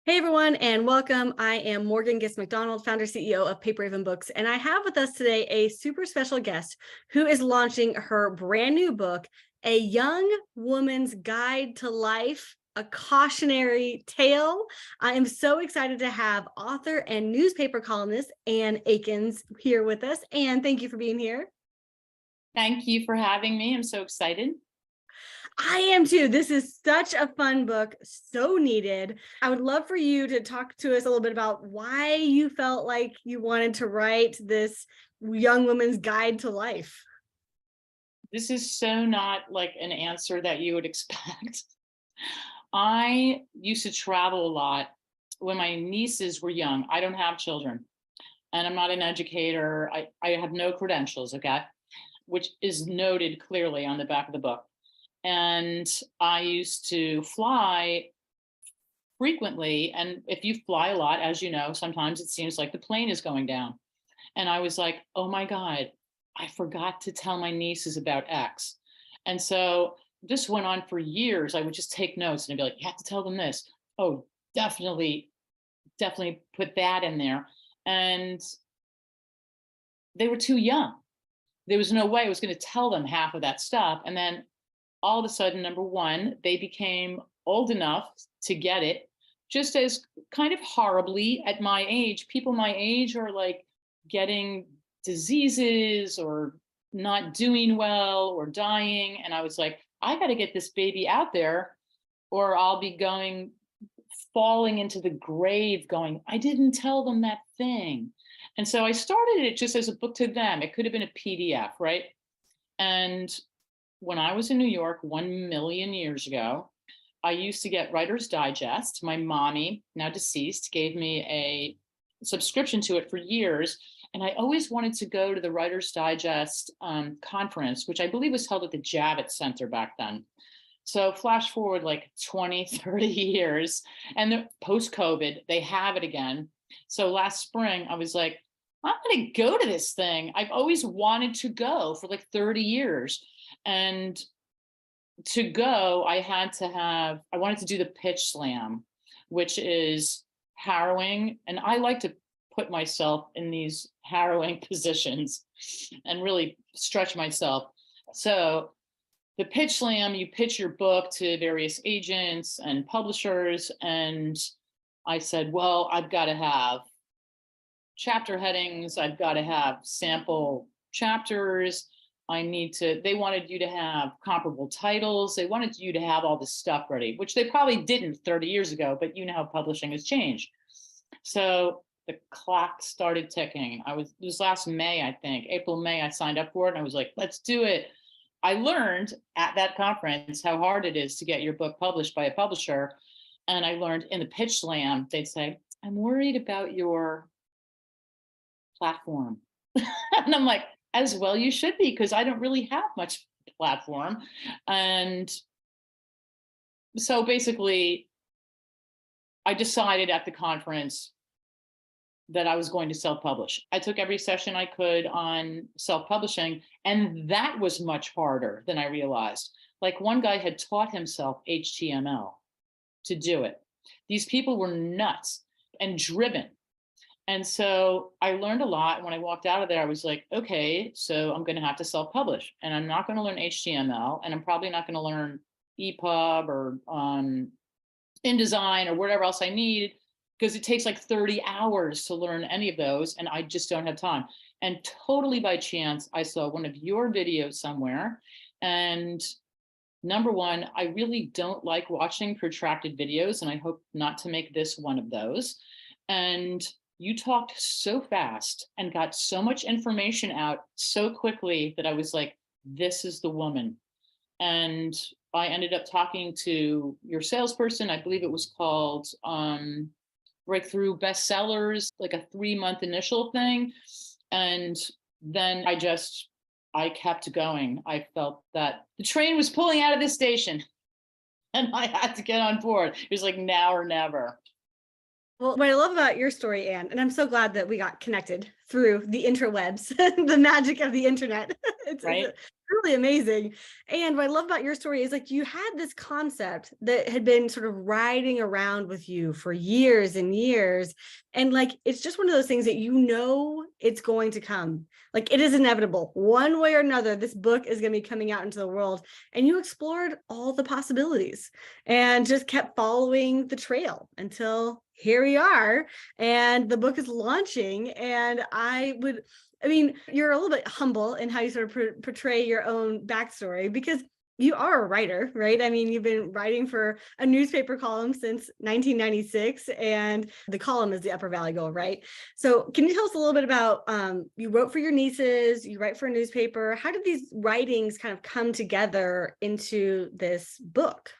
Hey everyone, and welcome. I am Morgan Gist McDonald, founder CEO of Paper Raven Books, and I have with us today a super special guest who is launching her brand new book, A Young Woman's Guide to Life, a cautionary tale. I am so excited to have author and newspaper columnist Ann Aikens here with us. Ann, thank you for being here. Thank you for having me. I'm so excited. I am too. This is such a fun book, so needed. I would love for you to talk to us a little bit about why you felt like you wanted to write this young woman's guide to life. This is so not like an answer that you would expect. I used to travel a lot when my nieces were young. I don't have children and I'm not an educator. I have no credentials, okay, which is noted clearly on the back of the book. And I used to fly frequently. And if you fly a lot, as you know, sometimes it seems like the plane is going down. And I was like, oh my God, I forgot to tell my nieces about X. And so this went on for years. I would just take notes and I'd be like, you have to tell them this. Oh, definitely, definitely put that in there. And they were too young. There was no way I was going to tell them half of that stuff. And then all of a sudden, number one, they became old enough to get it, just as kind of horribly at my age. People my age are like getting diseases or not doing well or dying. And I was like, I got to get this baby out there or I'll be falling into the grave going, I didn't tell them that thing. And so I started it just as a book to them. It could have been a PDF, right? And when I was in New York 1 million years ago, I used to get Writer's Digest. My mommy, now deceased, gave me a subscription to it for years. And I always wanted to go to the Writer's Digest conference, which I believe was held at the Javits Center back then. So flash forward like 20, 30 years, and post-COVID, they have it again. So last spring, I was like, I'm going to go to this thing. I've always wanted to go for like 30 years. And to go, I wanted to do the pitch slam, which is harrowing. And I like to put myself in these harrowing positions and really stretch myself. So the pitch slam, you pitch your book to various agents and publishers. And I said, well, I've got to have chapter headings. I've got to have sample chapters. They wanted you to have comparable titles. They wanted you to have all this stuff ready, which they probably didn't 30 years ago, but you know how publishing has changed. So the clock started ticking. It was last May, I think, April, May, I signed up for it. And I was like, let's do it. I learned at that conference how hard it is to get your book published by a publisher. And I learned in the pitch slam, they'd say, I'm worried about your platform. And I'm like, as well you should be, because I don't really have much platform. And so basically, I decided at the conference that I was going to self-publish. I took every session I could on self-publishing, and that was much harder than I realized. Like one guy had taught himself HTML to do it. These people were nuts and driven. And so I learned a lot. When I walked out of there, I was like, okay, so I'm going to have to self-publish, and I'm not going to learn HTML, and I'm probably not going to learn EPUB or InDesign or whatever else I need, because it takes like 30 hours to learn any of those. And I just don't have time. And totally by chance, I saw one of your videos somewhere. And number one, I really don't like watching protracted videos, and I hope not to make this one of those. And you talked so fast and got so much information out so quickly that I was like, this is the woman. And I ended up talking to your salesperson. I believe it was called Breakthrough Bestsellers, like a 3-month initial thing. And then I kept going. I felt that the train was pulling out of the station and I had to get on board. It was like now or never. Well, what I love about your story, Ann, and I'm so glad that we got connected through the interwebs, the magic of the internet. It's right? really amazing. And what I love about your story is like you had this concept that had been sort of riding around with you for years and years. And like it's just one of those things that you know it's going to come. Like it is inevitable. One way or another, this book is going to be coming out into the world. And you explored all the possibilities and just kept following the trail until here we are. And the book is launching. And I mean, you're a little bit humble in how you sort of portray your own backstory because you are a writer, right? I mean, you've been writing for a newspaper column since 1996, and the column is the Upper Valley Gold, right? So, can you tell us a little bit about you wrote for your nieces, you write for a newspaper. How did these writings kind of come together into this book?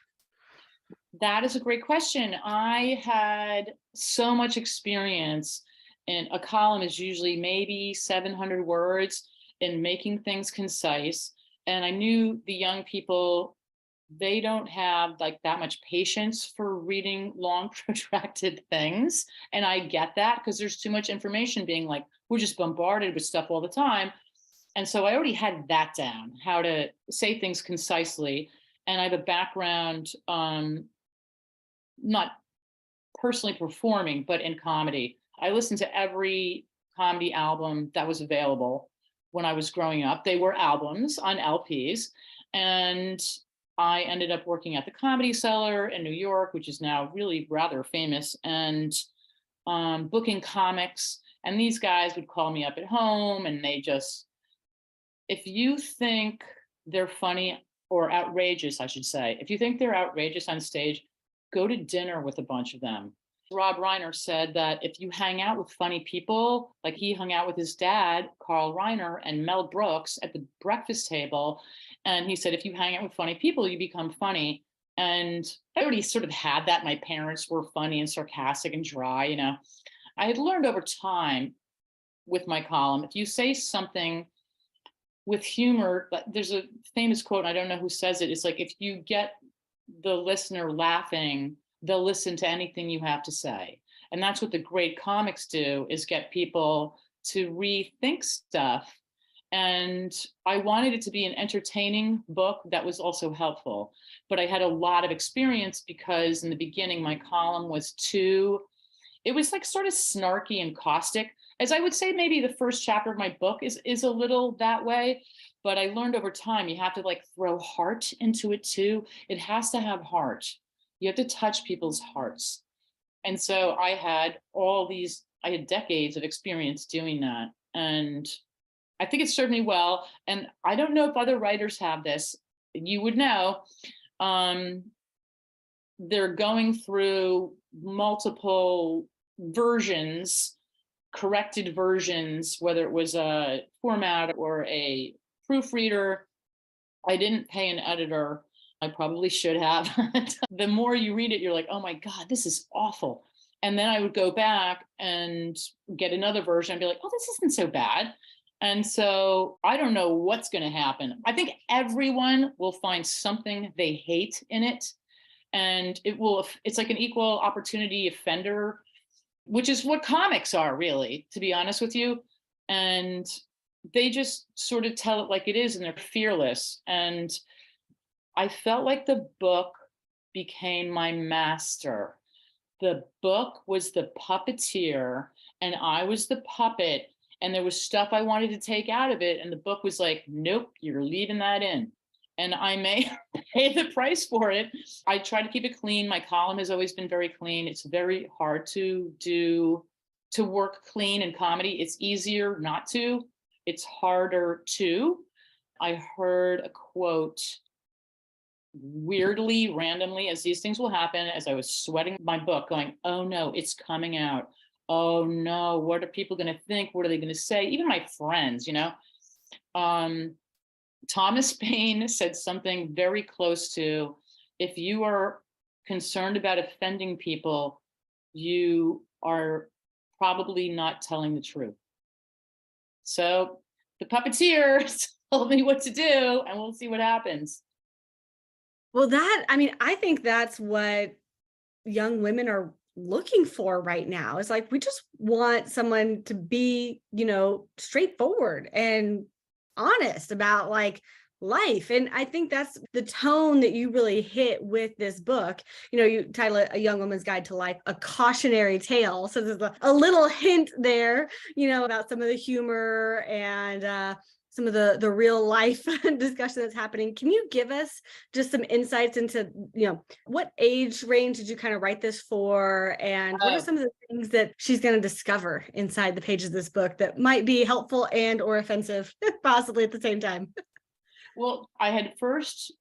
That is a great question. I had so much experience, and a column is usually maybe 700 words in making things concise. And I knew the young people, they don't have like that much patience for reading long, protracted things. And I get that because there's too much information being like, we're just bombarded with stuff all the time. And so I already had that down, how to say things concisely. And I have a background, not personally performing, but in comedy. I listened to every comedy album that was available when I was growing up. They were albums on LPs. And I ended up working at the Comedy Cellar in New York, which is now really rather famous, and booking comics. And these guys would call me up at home and they just, if you think they're funny or outrageous, I should say, if you think they're outrageous on stage, go to dinner with a bunch of them. Rob Reiner said that if you hang out with funny people, like he hung out with his dad, Carl Reiner, and Mel Brooks at the breakfast table. And he said, if you hang out with funny people, you become funny. And I already sort of had that. My parents were funny and sarcastic and dry, you know. I had learned over time with my column, if you say something with humor, but there's a famous quote, and I don't know who says it. It's like, if you get the listener laughing, they'll listen to anything you have to say. And that's what the great comics do, is get people to rethink stuff. And I wanted it to be an entertaining book that was also helpful. But I had a lot of experience because in the beginning, my column was it was like sort of snarky and caustic. As I would say, maybe the first chapter of my book is a little that way. But I learned over time, you have to like throw heart into it too. It has to have heart. You have to touch people's hearts. And so I had decades of experience doing that. And I think it served me well. And I don't know if other writers have this. You would know. They're going through multiple versions, corrected versions, whether it was a format or a proofreader. I didn't pay an editor. I probably should have. The more you read it, you're like, oh my God, this is awful. And then I would go back and get another version and be like, oh, this isn't so bad. And so I don't know what's going to happen. I think everyone will find something they hate in it. And it's like an equal opportunity offender, which is what comics are, really, to be honest with you. And they just sort of tell it like it is, and they're fearless. And I felt like the book became my master. The book was the puppeteer, and I was the puppet. And there was stuff I wanted to take out of it. And the book was like, nope, you're leaving that in. And I may pay the price for it. I try to keep it clean. My column has always been very clean. It's very hard to work clean in comedy. It's easier not to. It's harder to. I heard a quote weirdly, randomly, as these things will happen, as I was sweating my book, going, oh no, it's coming out. Oh no, what are people going to think? What are they going to say? Even my friends, you know. Thomas Paine said something very close to, if you are concerned about offending people, you are probably not telling the truth. So the puppeteer told me what to do, and we'll see what happens. Well, I mean, I think that's what young women are looking for right now. It's like we just want someone to be, straightforward and honest about like life. And I think that's the tone that you really hit with this book. You title it A Young Woman's Guide to Life, a cautionary tale. So there's a little hint there, about some of the humor and some of the real life discussion that's happening. Can you give us just some insights into, what age range did you kind of write this for? And what are some of the things that she's going to discover inside the pages of this book that might be helpful and or offensive, possibly at the same time? Well, I had first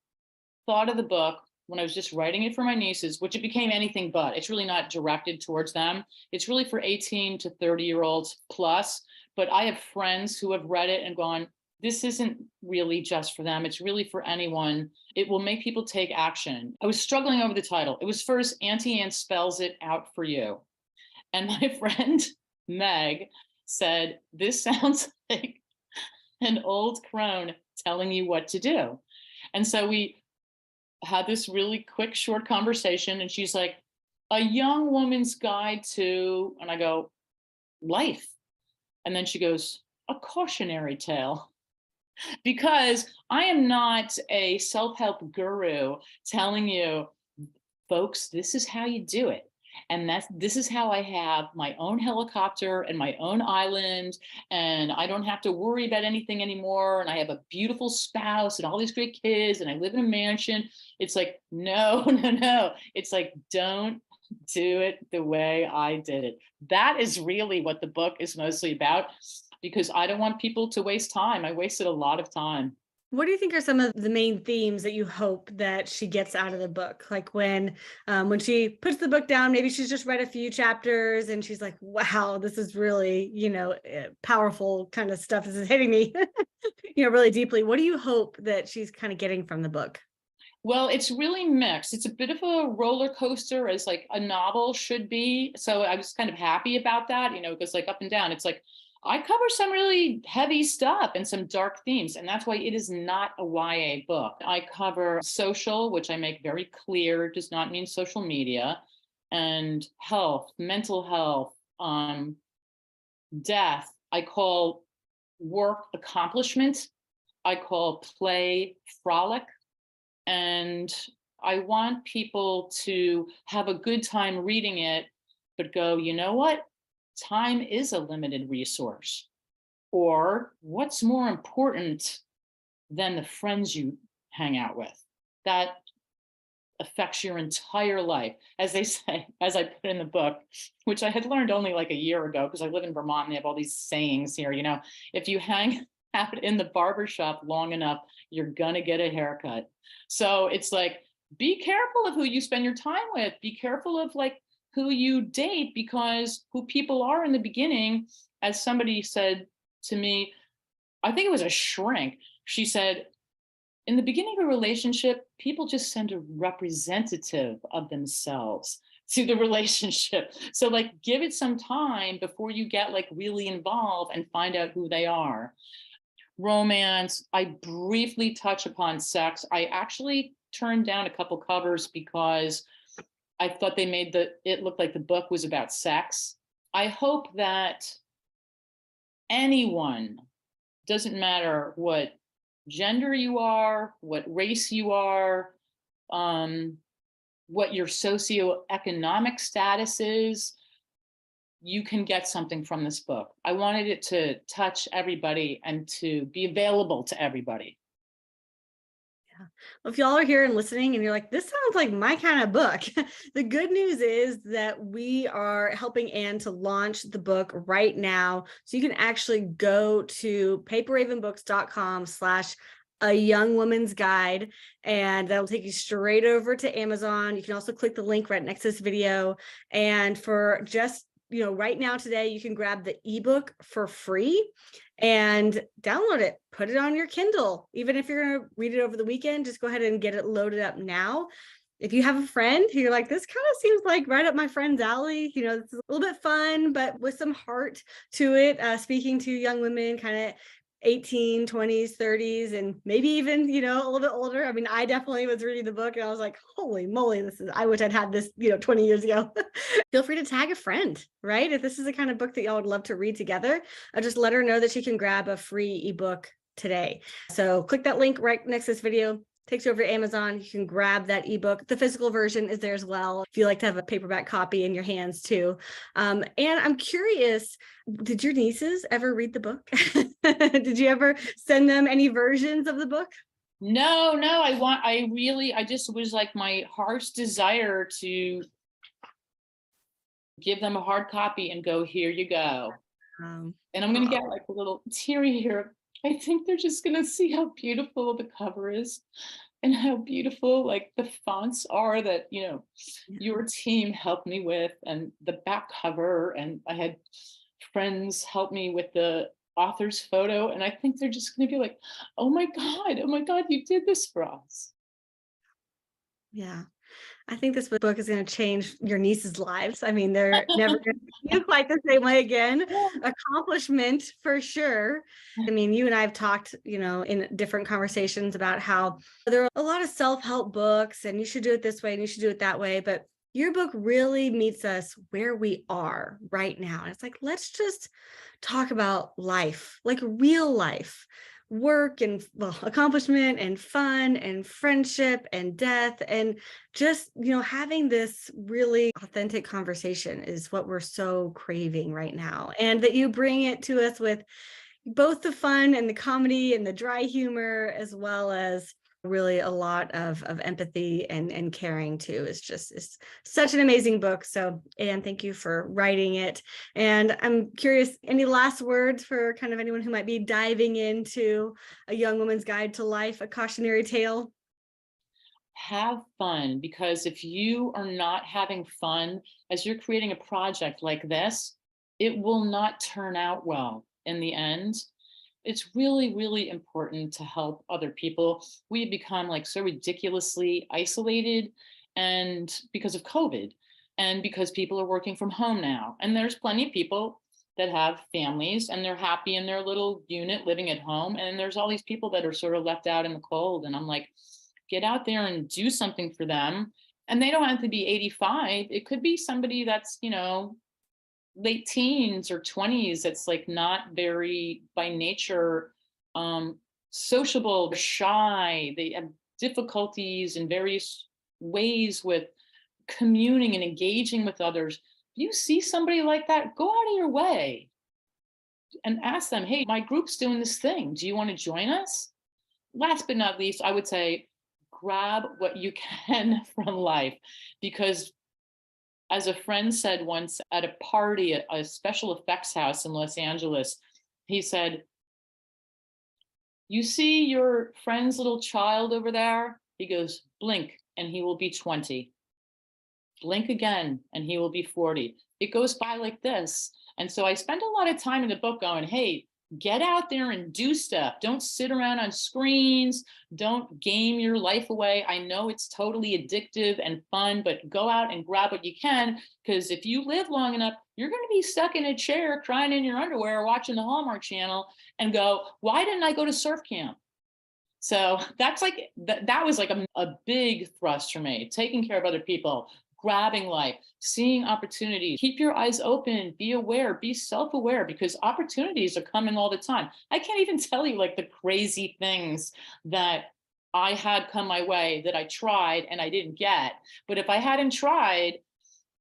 thought of the book when I was just writing it for my nieces, which it became anything but. It's really not directed towards them. It's really for 18 to 30-year-olds plus. But I have friends who have read it and gone, this isn't really just for them. It's really for anyone. It will make people take action. I was struggling over the title. It was first Auntie Anne Spells It Out for You. And my friend Meg said, this sounds like an old crone telling you what to do. And so we had this really quick, short conversation. And she's like, a young woman's guide to, and I go, life. And then she goes, a cautionary tale. Because I am not a self-help guru telling you, folks, this is how you do it. And this is how I have my own helicopter and my own island, and I don't have to worry about anything anymore. And I have a beautiful spouse and all these great kids, and I live in a mansion. It's like, no, no, no. It's like, don't do it the way I did it. That is really what the book is mostly about, because I don't want people to waste time. I wasted a lot of time. What do you think are some of the main themes that you hope that she gets out of the book? Like when she puts the book down, maybe she's just read a few chapters and she's like, wow, this is really, powerful kind of stuff. This is hitting me, really deeply. What do you hope that she's kind of getting from the book? Well, it's really mixed. It's a bit of a roller coaster, as like a novel should be. So I was kind of happy about that, because like up and down, it's like, I cover some really heavy stuff and some dark themes, and that's why it is not a YA book. I cover social, which I make very clear does not mean social media, and health, mental health, death. I call work accomplishment. I call play frolic. And I want people to have a good time reading it, but go, you know what? Time is a limited resource. Or what's more important than the friends you hang out with? That affects your entire life. As they say, as I put in the book, which I had learned only like a year ago, because I live in Vermont and they have all these sayings here, if you hang out in the barbershop long enough, you're gonna get a haircut. So it's like, be careful of who you spend your time with. Be careful of like who you date, because who people are in the beginning, as somebody said to me, I think it was a shrink. She said, in the beginning of a relationship, people just send a representative of themselves to the relationship. So like, give it some time before you get like really involved and find out who they are. Romance, I briefly touch upon sex. I actually turned down a couple covers because I thought they made it look like the book was about sex. I hope that anyone, doesn't matter what gender you are, what race you are, what your socioeconomic status is, you can get something from this book. I wanted it to touch everybody and to be available to everybody. Yeah. Well, if y'all are here and listening and you're like, this sounds like my kind of book, the good news is that we are helping Anne to launch the book right now. So you can actually go to paperravenbooks.com/ A Young Woman's Guide, and that'll take you straight over to Amazon. You can also click the link right next to this video. And for just right now today, you can grab the ebook for free and download it, put it on your Kindle. Even if you're going to read it over the weekend, just go ahead and get it loaded up now. If you have a friend who you're like, this kind of seems like right up my friend's alley, it's a little bit fun, but with some heart to it, speaking to young women, kind of 18, 20s, 30s, and maybe even, a little bit older. I mean, I definitely was reading the book and I was like, holy moly, I wish I'd had this, 20 years ago. Feel free to tag a friend, right? If this is the kind of book that y'all would love to read together, just let her know that she can grab a free ebook today. So click that link right next to this video. Takes you over to Amazon. You can grab that ebook. The physical version is there as well if you like to have a paperback copy in your hands too. And I'm curious, did your nieces ever read the book? Did you ever send them any versions of the book? No, I just was like my heart's desire to give them a hard copy and go, here you go. And I'm going to get like a little teary here. I think they're just going to see how beautiful the cover is and how beautiful like the fonts are that, your team helped me with, and the back cover. And I had friends help me with the author's photo. And I think they're just going to be like, oh my God, you did this for us. Yeah. I think this book is going to change your nieces' lives. I mean, they're never going to see you quite the same way again. Accomplishment for sure. I mean, you and I have talked, in different conversations about how there are a lot of self-help books and you should do it this way and you should do it that way. But your book really meets us where we are right now. And it's like, let's just talk about life, like real life. Work and accomplishment and fun and friendship and death, and just having this really authentic conversation is what we're so craving right now. And that you bring it to us with both the fun and the comedy and the dry humor, as well as really a lot of empathy and caring too. It's such an amazing book. So Anne, thank you for writing it. And I'm curious, any last words for kind of anyone who might be diving into A Young Woman's Guide to Life, a cautionary tale? Have fun, because if you are not having fun as you're creating a project like this, it will not turn out well in the end. It's really, really important to help other people. We have become like so ridiculously isolated, and because of COVID, and because people are working from home now. And there's plenty of people that have families and they're happy in their little unit living at home. And there's all these people that are sort of left out in the cold. And I'm like, get out there and do something for them. And they don't have to be 85. It could be somebody that's, late teens or 20s that's like not very by nature sociable, shy. They have difficulties in various ways with communing and engaging with others. If you see somebody like that, go out of your way and ask them, hey, my group's doing this thing, do you want to join us? Last but not least, I would say grab what you can from life, because as a friend said once at a party at a special effects house in Los Angeles, he said, you see your friend's little child over there? He goes, blink and he will be 20. Blink again and he will be 40. It goes by like this. And so I spend a lot of time in the book going, hey, get out there and do stuff. Don't sit around on screens. Don't game your life away. I know it's totally addictive and fun, but go out and grab what you can, because if you live long enough, you're going to be stuck in a chair crying in your underwear watching the Hallmark Channel and go, why didn't I go to surf camp? So that's like, that was like a big thrust for me, taking care of other people, grabbing life, seeing opportunities. Keep your eyes open, be aware, be self-aware, because opportunities are coming all the time. I can't even tell you like the crazy things that I had come my way that I tried and I didn't get. But if I hadn't tried,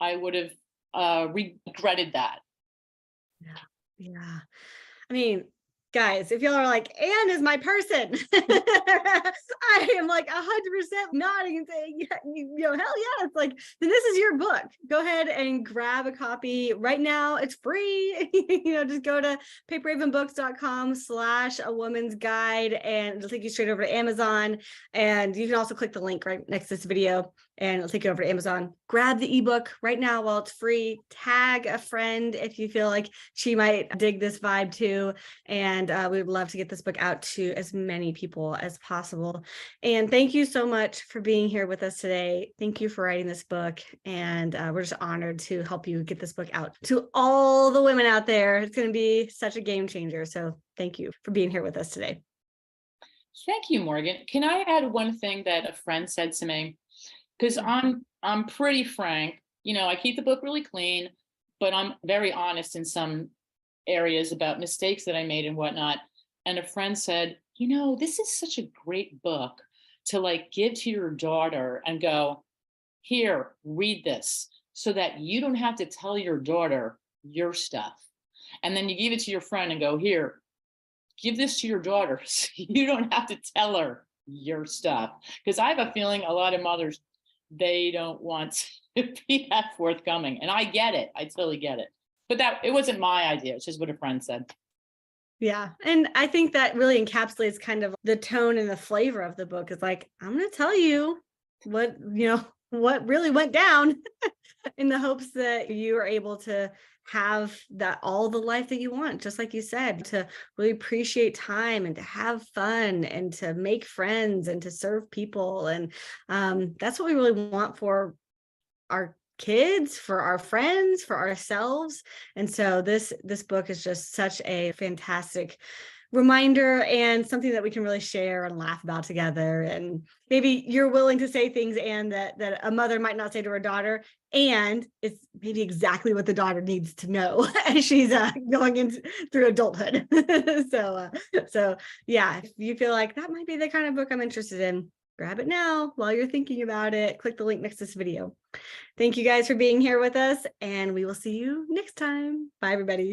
I would have regretted that. Yeah. I mean, guys, if y'all are like, Anne is my person, I am like 100% nodding and saying, yeah, hell yeah. It's like, then this is your book. Go ahead and grab a copy right now. It's free. Just go to paperhavenbooks.com/a woman's guide and it'll take you straight over to Amazon. And you can also click the link right next to this video and it'll take you over to Amazon. Grab the ebook right now while it's free. Tag a friend if you feel like she might dig this vibe too. And we would love to get this book out to as many people as possible. And thank you so much for being here with us today. Thank you for writing this book. And we're just honored to help you get this book out to all the women out there. It's going to be such a game changer. So thank you for being here with us today. Thank you, Morgan. Can I add one thing that a friend said to me? Because I'm pretty frank. I keep the book really clean, but I'm very honest in some areas about mistakes that I made and whatnot. And a friend said, this is such a great book to like give to your daughter and go, here, read this, so that you don't have to tell your daughter your stuff. And then you give it to your friend and go, here, give this to your daughter so you don't have to tell her your stuff. Because I have a feeling a lot of mothers, they don't want to be that forthcoming. And I get it. I totally get it. But it wasn't my idea. It's just what a friend said. Yeah. And I think that really encapsulates kind of the tone and the flavor of the book. Is like, I'm going to tell you what really went down in the hopes that you are able to have all the life that you want, just like you said, to really appreciate time and to have fun and to make friends and to serve people. And that's what we really want for our kids, for our friends, for ourselves. And so this book is just such a fantastic reminder and something that we can really share and laugh about together. And maybe you're willing to say things, and that a mother might not say to her daughter, and it's maybe exactly what the daughter needs to know as she's going through adulthood. So yeah, if you feel like that might be the kind of book I'm interested in, grab it now while you're thinking about it. Click the link next to this video. Thank you guys for being here with us, and we will see you next time. Bye, everybody.